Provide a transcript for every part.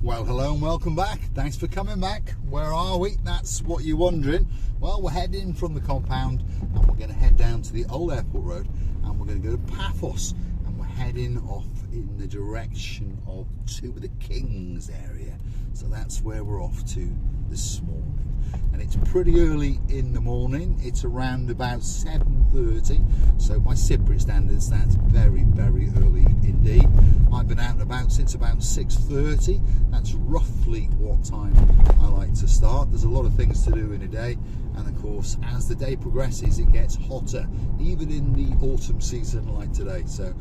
Well, hello and welcome back. Thanks for coming back. Where are we? That's what you're wondering. Well, we're heading from the compound and we're going to head down to the old airport road and we're going to go to Paphos, and we're heading off in the direction of Two of the Kings area. So that's where we're off to this morning. And it's pretty early in the morning. It's around about 7:30. So by Cyprus standards, that's very, very early indeed. I've been out and about since about 6:30. That's roughly what time I like to start. There's a lot of things to do in a day. And of course, as the day progresses, it gets hotter, even in the autumn season like today. So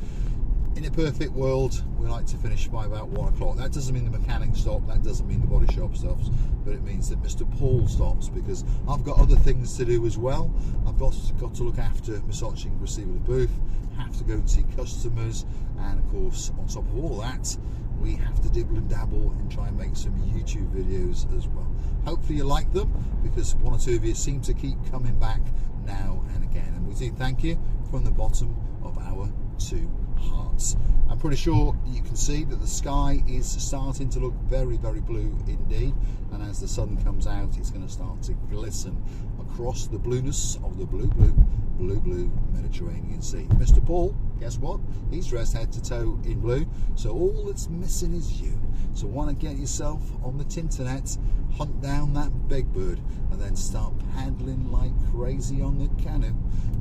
in a perfect world, we like to finish by about 1 o'clock. That doesn't mean the mechanic stops, that doesn't mean the body shop stops, but it means that Mr. Paul stops, because I've got other things to do as well. I've got to look after Massage and Receiver the booth, have to go and see customers, and of course, on top of all that, we have to dibble and dabble and try and make some YouTube videos as well. Hopefully you like them, because one or two of you seem to keep coming back now and again, and we do thank you from the bottom of our two hearts. I'm pretty sure you can see that the sky is starting to look very, very blue indeed, and as the sun comes out, it's going to start to glisten across the blueness of the blue Mediterranean Sea. Mr. Paul, guess what? He's dressed head to toe in blue, so all that's missing is you. So why not get yourself on the tinternet, hunt down that big bird, and then start paddling like crazy on the canoe,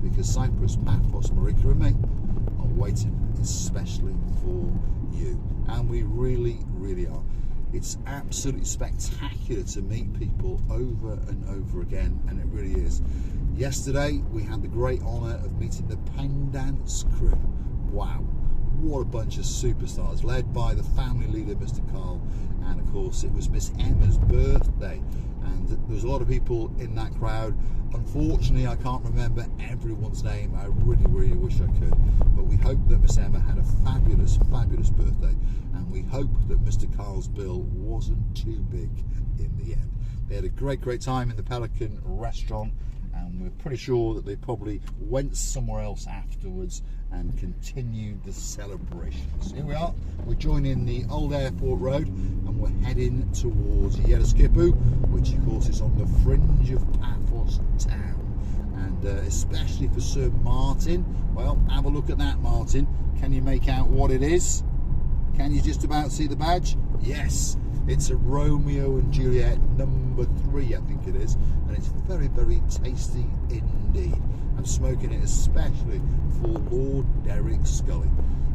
because Cyprus, Paphos, Marika and me are waiting especially for you, and we really, really are. It's absolutely spectacular to meet people over and over again, and it really is. Yesterday we had the great honour of meeting the Pen Dance crew. Wow, what a bunch of superstars, led by the family leader Mr. Carl, and of course it was Miss Emma's birthday, and there was a lot of people in that crowd. Unfortunately, I can't remember everyone's name. I really, really wish I could, but we hope that Miss Emma had a fabulous, fabulous birthday, and we hope that Mr. Carl's bill wasn't too big in the end. They had a great, great time in the Pelican restaurant, and we're pretty sure that they probably went somewhere else afterwards and continued the celebrations. Here we are, we're joining the old airport road and we're heading towards Yeraskipu, which of course is on the fringe of Paphos town. And especially for Sir Martin, well, have a look at that, Martin. Can you make out what it is? Can you just about see the badge? Yes, it's a Romeo and Juliet number 3, I think it is, and it's very, very tasty indeed. I'm smoking it especially for Lord Derek Scully.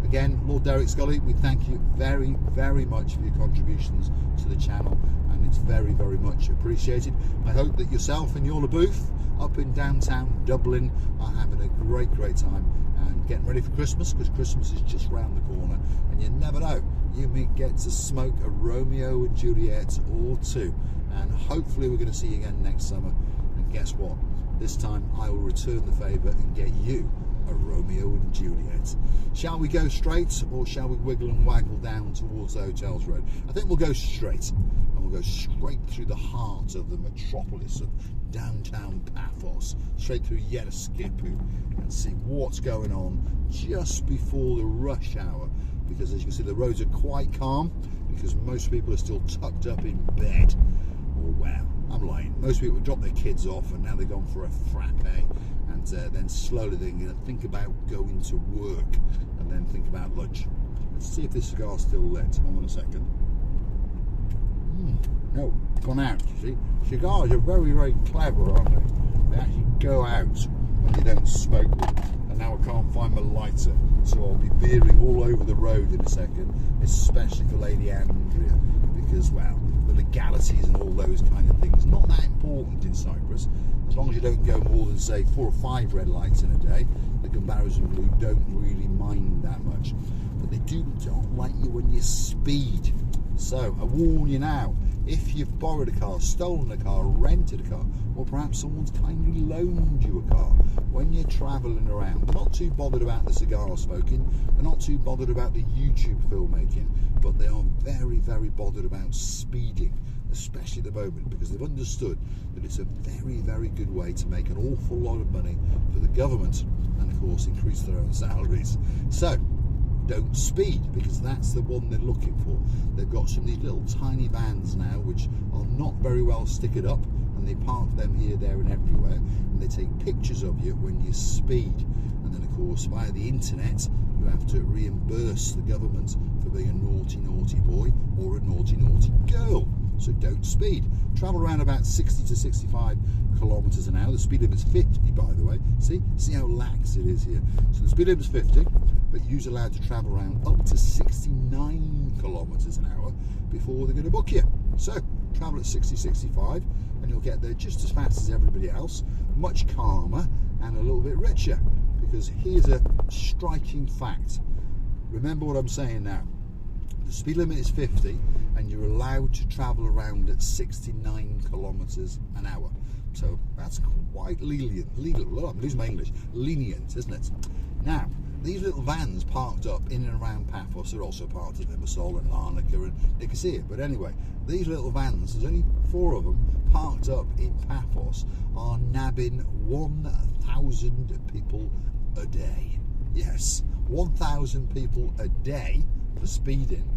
Again, Lord Derek Scully, we thank you very, very much for your contributions to the channel, and it's very, very much appreciated. I hope that yourself and your booth up in downtown Dublin are having a great, great time and getting ready for Christmas, because Christmas is just round the corner, and you never know, you may get to smoke a Romeo and Juliet or two, and hopefully we're going to see you again next summer. And guess what? This time I will return the favour and get you a Romeo and Juliet. Shall we go straight, or shall we wiggle and waggle down towards the hotels road? I think we'll go straight, and we'll go straight through the heart of the metropolis of downtown Paphos, straight through Yeraskipu, and see what's going on just before the rush hour, because as you can see the roads are quite calm, because most people are still tucked up in bed. Oh wow, I'm lying. Most people drop their kids off and now they've gone for a frappe, and then slowly they're going to think about going to work and then think about lunch. Let's see if this cigar's still lit. Hold on a second. No, gone out, you see. Cigars are very, very clever, aren't they? They actually go out when you don't smoke them. And now I can't find my lighter, so I'll be veering all over the road in a second, especially for Lady Andrea, because, well, the legalities and all those kind of things, not that important in Cyprus. As long as you don't go more than, say, 4 or 5 red lights in a day, the Gambaras and Blue don't really mind that much. But they don't like you when you speed. So, I warn you now, if you've borrowed a car, stolen a car, rented a car, or perhaps someone's kindly loaned you a car, when you're travelling around, they're not too bothered about the cigar smoking, they're not too bothered about the YouTube filmmaking, but they are very, very bothered about speeding, especially at the moment, because they've understood that it's a very, very good way to make an awful lot of money for the government, and of course increase their own salaries. So, don't speed, because that's the one they're looking for. They've got some of these little tiny vans now which are not very well stickered up, and they park them here, there and everywhere, and they take pictures of you when you speed. And then of course via the internet you have to reimburse the government for being a naughty boy or a naughty girl. So don't speed. Travel around about 60 to 65 kilometres an hour. The speed limit's 50, by the way. See how lax it is here. So the speed limit's 50, but you're allowed to travel around up to 69 kilometres an hour before they're going to book you. So travel at 60, 65, and you'll get there just as fast as everybody else, much calmer and a little bit richer. Because here's a striking fact. Remember what I'm saying now. The speed limit is 50 and you're allowed to travel around at 69 kilometres an hour. So that's quite lenient. I'm losing my English. Lenient, isn't it? Now, these little vans parked up in and around Paphos are also parked in Limassol and Larnaca and Nicosia. But anyway, these little vans, there's only 4 of them parked up in Paphos, are nabbing 1,000 people a day. Yes, 1,000 people a day for speeding,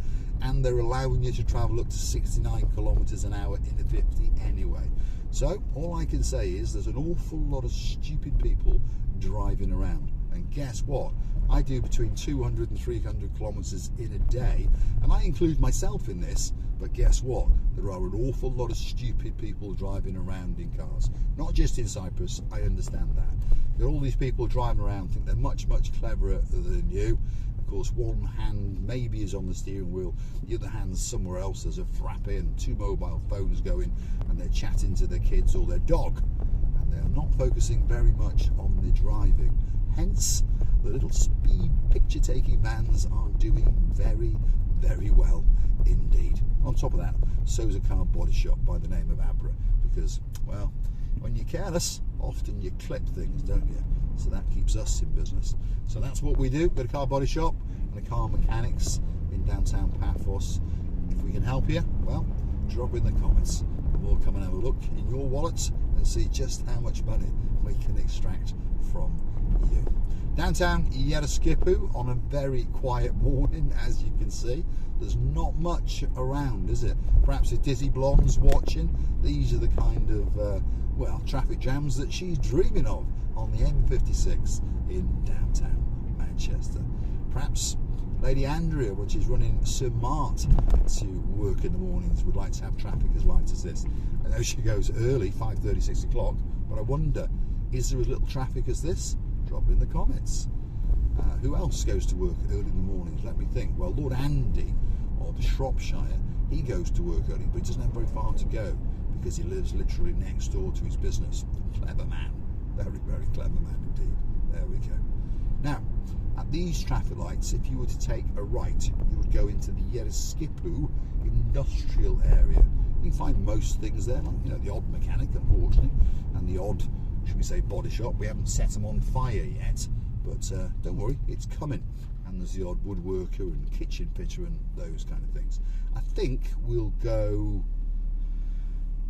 and they're allowing you to travel up to 69 kilometres an hour in a 50 anyway. So all I can say is there's an awful lot of stupid people driving around, and guess what? I do between 200 and 300 kilometres in a day, and I include myself in this. But guess what? There are an awful lot of stupid people driving around in cars. Not just in Cyprus, I understand that. There are all these people driving around, think they're much cleverer than you. Of course, one hand maybe is on the steering wheel, the other hand's somewhere else. There's a frappe and 2 mobile phones going, and they're chatting to their kids or their dog. And they're not focusing very much on the driving. Hence, the little speed picture-taking vans are doing very well indeed. On top of that, so's a car body shop by the name of Abra, because, well, when you're careless, often you clip things, don't you? So that keeps us in business. So that's what we do. We've got a car body shop and a car mechanics in downtown Paphos. If we can help you, well, drop in the comments and we'll come and have a look in your wallet and see just how much money we can extract from you. Downtown Yeraskipu on a very quiet morning, as you can see. There's not much around, is it? Perhaps if Dizzy Blonde's watching, these are the kind of, well, traffic jams that she's dreaming of on the M56 in downtown Manchester. Perhaps Lady Andrea, when she's running Sir Mart to work in the mornings, would like to have traffic as light as this. I know she goes early, 5:30, 6 o'clock, but I wonder, is there as little traffic as this? Drop in the comments. Who else goes to work early in the mornings? Let me think. Well, Lord Andy of Shropshire, he goes to work early, but he doesn't have very far to go because he lives literally next door to his business. Clever man. Very clever man indeed. There we go. Now, at these traffic lights, if you were to take a right, you would go into the Yeraskipu industrial area. You can find most things there, like, you know, the odd mechanic, unfortunately, and the odd, should we say, body shop. We haven't set them on fire yet, but don't worry, it's coming. And there's the odd woodworker and kitchen fitter and those kind of things. I think we'll go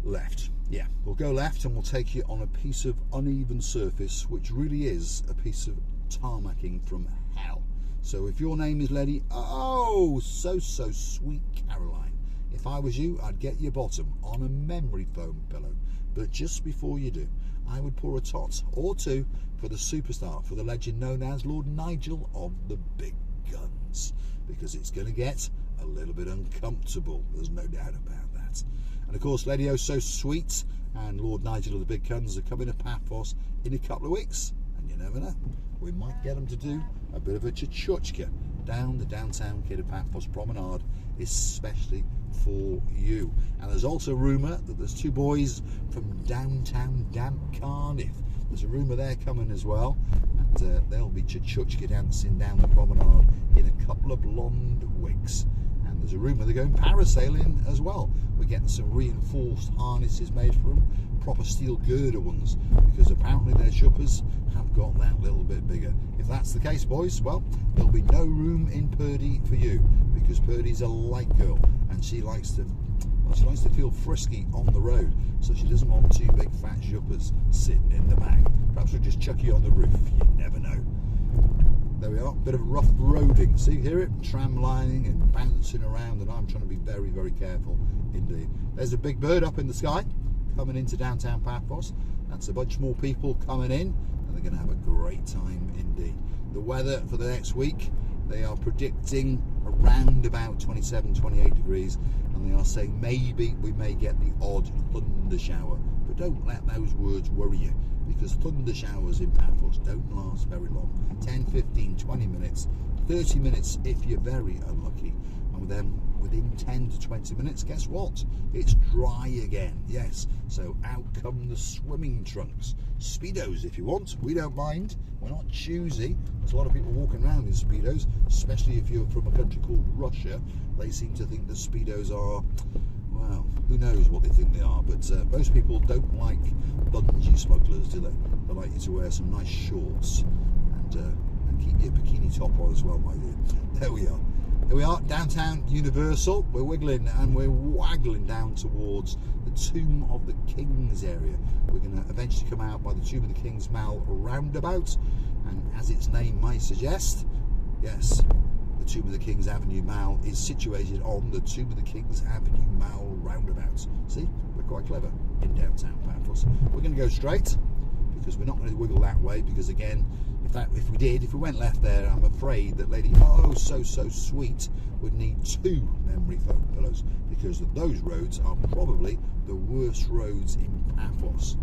left. Yeah, we'll go left and we'll take you on a piece of uneven surface, which really is a piece of tarmacking from hell. So if your name is Lady, oh, so sweet Caroline, if I was you, I'd get your bottom on a memory foam pillow. But just before you do, I would pour a tot or two for the superstar, for the legend known as Lord Nigel of the Big Guns, because it's going to get a little bit uncomfortable, there's no doubt about that. And of course, Lady Oh So Sweet and Lord Nigel of the Big Guns are coming to Paphos in a couple of weeks, and you never know, we might get them to do a bit of a chuchka down the downtown Kid of Paphos promenade, especially for you. And there's also rumour that there's 2 boys from downtown Damp Cardiff. There's a rumour they're coming as well, and they'll be chuchka dancing down the promenade in a couple of blonde wigs. And there's a rumour they're going parasailing as well. We're getting some reinforced harnesses made for them, proper steel girder ones, because apparently their jumpers have got that little bit bigger. If that's the case, boys, well, there'll be no room in Purdy for you, because Purdy's a light girl and she likes to feel frisky on the road, so she doesn't want 2 big fat jumpers sitting in the back. Perhaps we'll just chuck you on the roof, you never know. There we are, bit of rough roading. See, hear it? Tram lining and bouncing around, and I'm trying to be very, very careful indeed. There's a big bird up in the sky coming into downtown Paphos. That's a bunch more people coming in, and they're going to have a great time indeed. The weather for the next week, they are predicting around about 27, 28 degrees, and they are saying maybe we may get the odd thunder shower. But don't let those words worry you, because thunder showers in Paphos don't last very long. 10, 15, 20 minutes, 30 minutes if you're very unlucky. And then within 10 to 20 minutes, guess what? It's dry again, yes. So out come the swimming trunks. Speedos if you want, we don't mind. We're not choosy. There's a lot of people walking around in Speedos, especially if you're from a country called Russia. They seem to think that Speedos are, well, who knows what they think they are, but most people don't like bungee smugglers, do they? They like you to wear some nice shorts and keep your bikini top on as well, my dear. There we are. Here we are, downtown Universal. We're wiggling and we're waggling down towards the Tomb of the Kings area. We're going to eventually come out by the Tomb of the Kings Mall roundabout, and as its name might suggest, yes, the Tomb of the Kings Avenue Mall is situated on the Tomb of the Kings Avenue Mall roundabout. See, we're quite clever in downtown Paphos. We're going to go straight because we're not going to wiggle that way, because again, if we went left there, I'm afraid that Lady Oh So Sweet would need 2 memory foam pillows, because those roads are probably the worst roads in Paphos.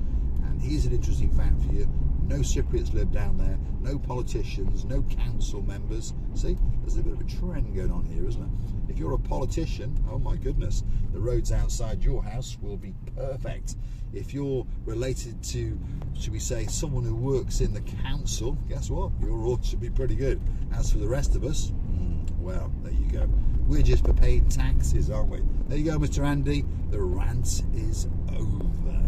And here's an interesting fact for you: no Cypriots live down there, no politicians, no council members. See, there's a bit of a trend going on here, isn't it? If you're a politician, oh my goodness, the roads outside your house will be perfect. If you're related to, should we say, someone who works in the council, guess what? Your road should be pretty good. As for the rest of us, well, there you go. We're just for paying taxes, aren't we? There you go, Mr. Andy. The rant is over.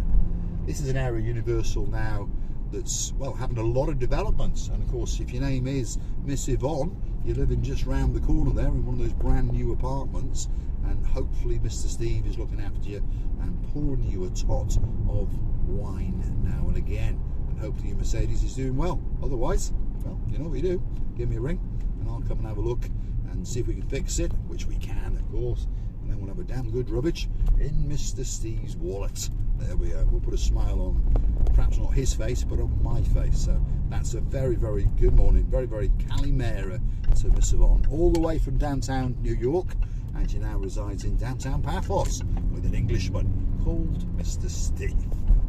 This is an area Universal now that's, well, having a lot of developments. And of course, if your name is Miss Yvonne, you're living just round the corner there in one of those brand new apartments, and hopefully Mr. Steve is looking after you and pouring you a tot of wine now and again, and hopefully your Mercedes is doing well. Otherwise, well, you know what you do, give me a ring and I'll come and have a look and see if we can fix it, which we can, of course, and then we'll have a damn good rubbage in Mr. Steve's wallet. There we are. We'll put a smile on, perhaps not his face, but on my face. So that's a very, very good morning, very, very Kalimera to Miss Yvonne, all the way from downtown New York, and she now resides in downtown Paphos with an Englishman called Mr. Steve.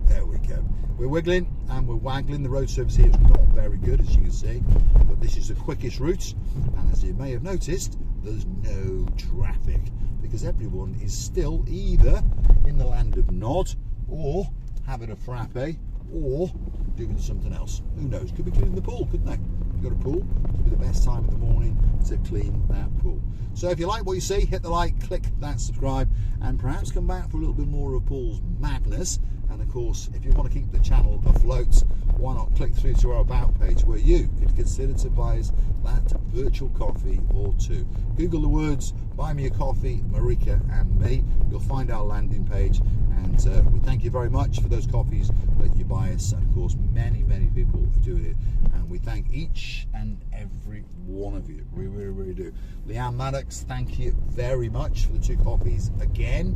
There we go. We're wiggling and we're waggling. The road service here is not very good, as you can see, but this is the quickest route, and as you may have noticed, there's no traffic, because everyone is still either in the land of Nod, or having a frappe, or doing something else. Who knows? Could be cleaning the pool, couldn't they? You've got a pool, could be the best time in the morning to clean that pool. So if you like what you see, hit the like, click that subscribe, and perhaps come back for a little bit more of Paul's madness. And of course, if you want to keep the channel afloat, why not click through to our about page, where you could consider to buy us that virtual coffee or 2. Google the words "Buy Me a Coffee, Marika and me." You'll find our landing page, and we thank you very much for those coffees that you buy us. And of course, many, many people are doing it, and we thank each and every one of you. We really, really do. Leanne Maddox, thank you very much for the 2 coffees again.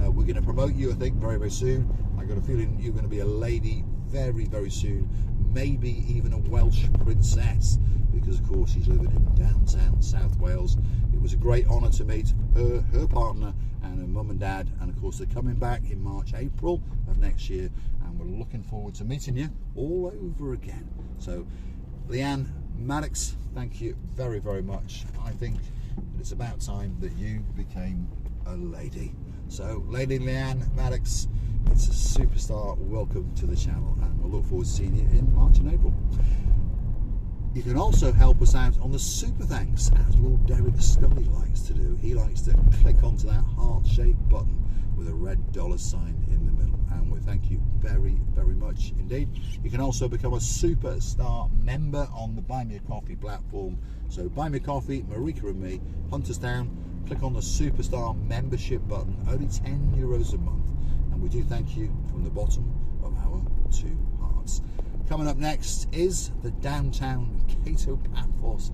We're going to promote you, I think, very, very soon. I got a feeling you're going to be a lady very, very soon, maybe even a Welsh princess, because of course she's living in downtown South Wales. It was a great honour to meet her partner and her mum and dad, and of course they're coming back in March, April of next year, and we're looking forward to meeting you all over again. So Leanne Maddox, thank you very, very much. I think that it's about time that you became a lady. So Lady Leanne Maddox, it's a superstar. Welcome to the channel, and we'll look forward to seeing you in March and April. You can also help us out on the super thanks, as Lord Derek Scully likes to do. He likes to click onto that heart-shaped button with a red $sign in the middle, and we thank you very, very much indeed. You can also become a superstar member on the Buy Me a Coffee platform. So Buy Me a Coffee, Marika and me, hunt us down, click on the superstar membership button, only €10 a month, and we do thank you from the bottom of our 2 hearts. Coming up next is the downtown Cato Paphos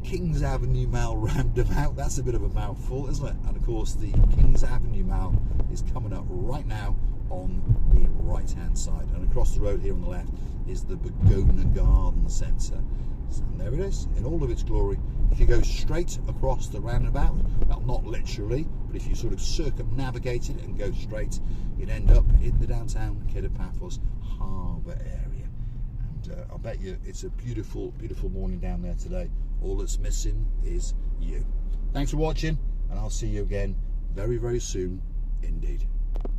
Kings Avenue Mall roundabout. That's a bit of a mouthful, isn't it? And of course the Kings Avenue Mall is coming up right now on the right hand side, and across the road here on the left is the Begonia Garden Centre. And there it is in all of its glory. If you go straight across the roundabout, well, not literally, but if you sort of circumnavigate it and go straight, you'd end up in the downtown Cato Paphos harbour area. And I'll bet you it's a beautiful, beautiful morning down there today. All that's missing is you. Thanks for watching, and I'll see you again very, very soon indeed.